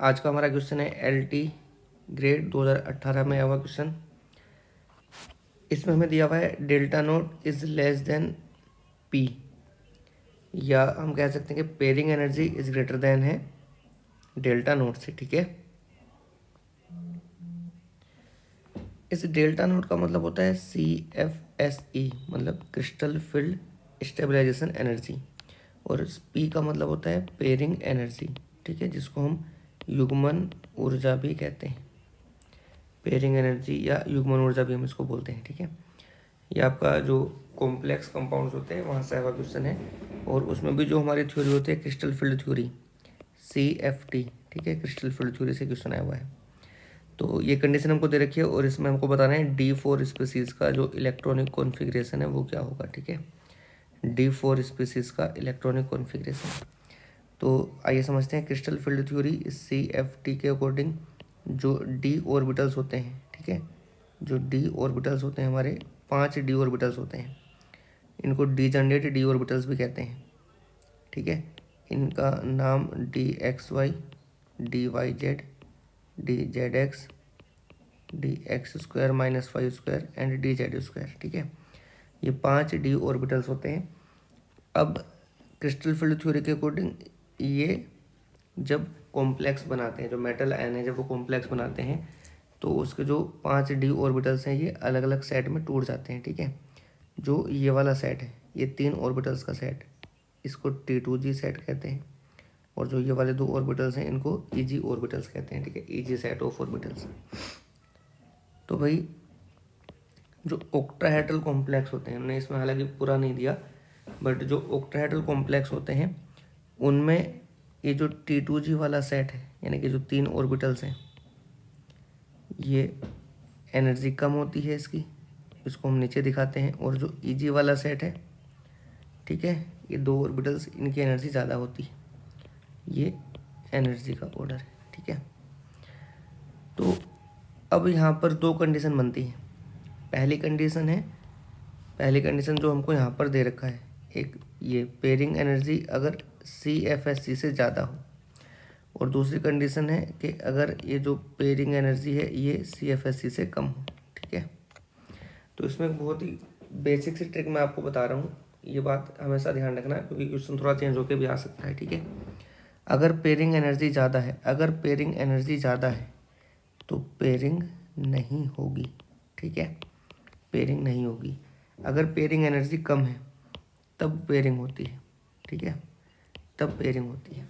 आज का हमारा क्वेश्चन है LT ग्रेड 2018 में आया हुआ क्वेश्चन। इसमें हमें दिया हुआ है delta naught is less than P, या हम कह सकते हैं कि pairing energy is greater than है डेल्टा नोट से। ठीक है, इस डेल्टा नोट का मतलब होता है CFSE, मतलब क्रिस्टल फील्ड स्टेबलाइजेशन एनर्जी, और P का मतलब होता है पेयरिंग एनर्जी। ठीक है, जिसको हम युग्मन ऊर्जा भी कहते हैं, पेयरिंग एनर्जी या युग्मन ऊर्जा भी हम इसको बोलते हैं। ठीक है, ये आपका जो कॉम्प्लेक्स कंपाउंड्स होते हैं वहाँ से आया क्वेश्चन है, और उसमें भी जो हमारी थ्योरी होती है क्रिस्टल फील्ड थ्योरी CFT। ठीक है, क्रिस्टल फील्ड थ्योरी से क्वेश्चन आया हुआ है। तो ये कंडीशन हमको दे रखी है, और इसमें हमको बताना है D4 स्पीसीज का जो इलेक्ट्रॉनिक कॉन्फ़िगरेशन है वो क्या होगा। ठीक है, D4 स्पीसीज का इलेक्ट्रॉनिक कॉन्फ़िगरेशन। तो आइए समझते हैं क्रिस्टल फील्ड थ्योरी CFT के अकॉर्डिंग जो D ऑर्बिटल्स होते हैं। ठीक है, जो D ऑर्बिटल्स होते हैं हमारे 5 D ऑर्बिटल्स होते हैं, इनको डीजनरेट D ऑर्बिटल्स भी कहते हैं। ठीक है, इनका नाम DXY, DYZ, DZX, DX² - 5² and DZ²। ठीक है, ये 5 D ऑर्बिटल्स होते हैं। अब क्रिस्टल फील्ड थ्योरी के अकॉर्डिंग ये जब कॉम्प्लेक्स बनाते हैं, जो मेटल आयन है जब वो कॉम्प्लेक्स बनाते हैं तो उसके जो 5 D ऑर्बिटल्स हैं ये अलग अलग सेट में टूट जाते हैं। ठीक है, जो ये वाला सेट है, ये 3 ऑर्बिटल्स का सेट, इसको T2G सेट कहते हैं, और जो ये वाले 2 ऑर्बिटल्स हैं इनको EG ऑर्बिटल्स कहते हैं। ठीक है, EG सेट ऑफ ऑर्बिटल्स। तो भाई जो ऑक्टाहेड्रल कॉम्प्लेक्स होते हैं, हमने इसमें हालांकि पूरा नहीं दिया, बट जो ऑक्टाहेड्रल कॉम्प्लेक्स होते हैं उनमें ये जो T2G वाला सेट है, यानी कि जो 3 ऑर्बिटल्स हैं, ये एनर्जी कम होती है इसकी, इसको हम नीचे दिखाते हैं, और जो EG वाला सेट है, ठीक है, ये 2 ऑर्बिटल्स, इनकी एनर्जी ज़्यादा होती है, ये एनर्जी का ऑर्डर है। ठीक है, तो अब यहाँ पर 2 कंडीशन बनती है। पहली कंडीशन जो हमको यहाँ पर दे रखा है, एक ये पेयरिंग एनर्जी अगर CFSE से ज़्यादा हो, और दूसरी कंडीशन है कि अगर ये जो पेयरिंग एनर्जी है ये CFSE से कम हो। ठीक है, तो इसमें एक बहुत ही बेसिक सी ट्रिक मैं आपको बता रहा हूँ, ये बात हमेशा ध्यान रखना क्योंकि क्वेश्चन थोड़ा चेंज होकर भी आ सकता है। ठीक है, अगर पेयरिंग एनर्जी ज़्यादा है, तो पेयरिंग नहीं होगी। ठीक है, पेयरिंग नहीं होगी। अगर पेयरिंग एनर्जी कम है तब पेयरिंग होती है। ठीक है, तब पेयरिंग होती है।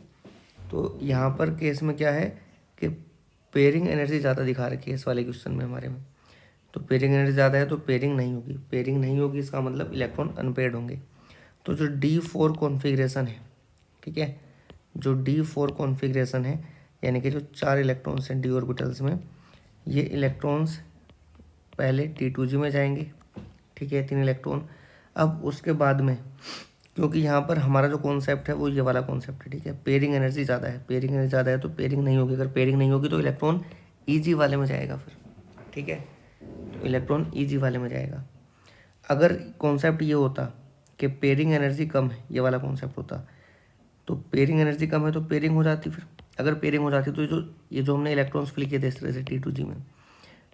तो यहाँ पर केस में क्या है कि पेयरिंग एनर्जी ज़्यादा दिखा रखी है इस वाले क्वेश्चन में हमारे में, तो पेयरिंग एनर्जी ज़्यादा है तो पेयरिंग नहीं होगी। पेयरिंग नहीं होगी इसका मतलब इलेक्ट्रॉन अनपेयर्ड होंगे। तो जो D4 कॉन्फ़िगरेशन है, ठीक है, जो D4 कॉन्फ़िगरेशन है, यानी कि जो 4 इलेक्ट्रॉन्स हैं D ऑर्बिटल्स में, ये इलेक्ट्रॉन्स पहले T2G में जाएंगे। ठीक है, 3 इलेक्ट्रॉन। अब उसके बाद में, क्योंकि यहाँ पर हमारा जो कॉन्सेप्ट है वो ये वाला कॉन्सेप्ट है, ठीक है, पेयरिंग एनर्जी ज़्यादा है, तो पेयरिंग नहीं होगी। अगर पेयरिंग नहीं होगी तो इलेक्ट्रॉन EG वाले में जाएगा फिर। ठीक है, तो इलेक्ट्रॉन EG वाले में जाएगा। अगर कॉन्सेप्ट ये होता कि पेयरिंग एनर्जी कम है, ये वाला कॉन्सेप्ट होता, तो पेयरिंग एनर्जी कम है तो पेयरिंग हो जाती। फिर अगर पेयरिंग हो जाती तो ये जो हमने इलेक्ट्रॉन्स फिल किए थे इस तरह से T2G में,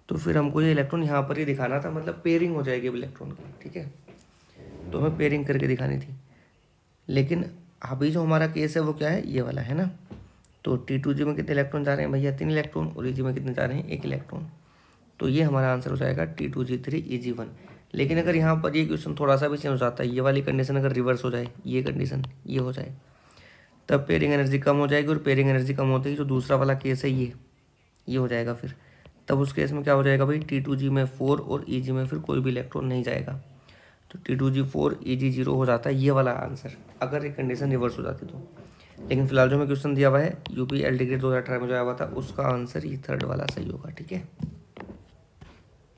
तो फिर हमको ये इलेक्ट्रॉन यहाँ पर ही दिखाना था, मतलब पेयरिंग हो जाएगी इलेक्ट्रॉन की। ठीक है, तो हमें पेयरिंग करके दिखानी थी। लेकिन अभी जो हमारा केस है वो क्या है, ये वाला है ना। तो T2G में कितने इलेक्ट्रॉन जा रहे हैं भैया, 3 इलेक्ट्रॉन, और EG में कितने जा रहे हैं, 1 इलेक्ट्रॉन। तो ये हमारा आंसर हो जाएगा T2G3 EG1। लेकिन अगर यहाँ पर ये क्वेश्चन थोड़ा सा भी चेंज हो जाता है, ये वाली कंडीशन अगर रिवर्स हो जाए, ये कंडीशन ये हो जाए, तब पेयरिंग एनर्जी कम हो जाएगी, और पेयरिंग एनर्जी कम होती है जो दूसरा वाला केस है ये हो जाएगा। फिर तब उस केस में क्या हो जाएगा भाई, T2G में 4 और EG में फिर कोई भी इलेक्ट्रॉन नहीं जाएगा, तो T2G 4 EG 0 हो जाता है ये वाला आंसर, अगर एक कंडीशन रिवर्स हो जाती तो। लेकिन फिलहाल जो हमें क्वेश्चन दिया हुआ है UP LT ग्रेड 2018 में जो आया हुआ था, उसका आंसर ये 3rd वाला सही होगा। ठीक है।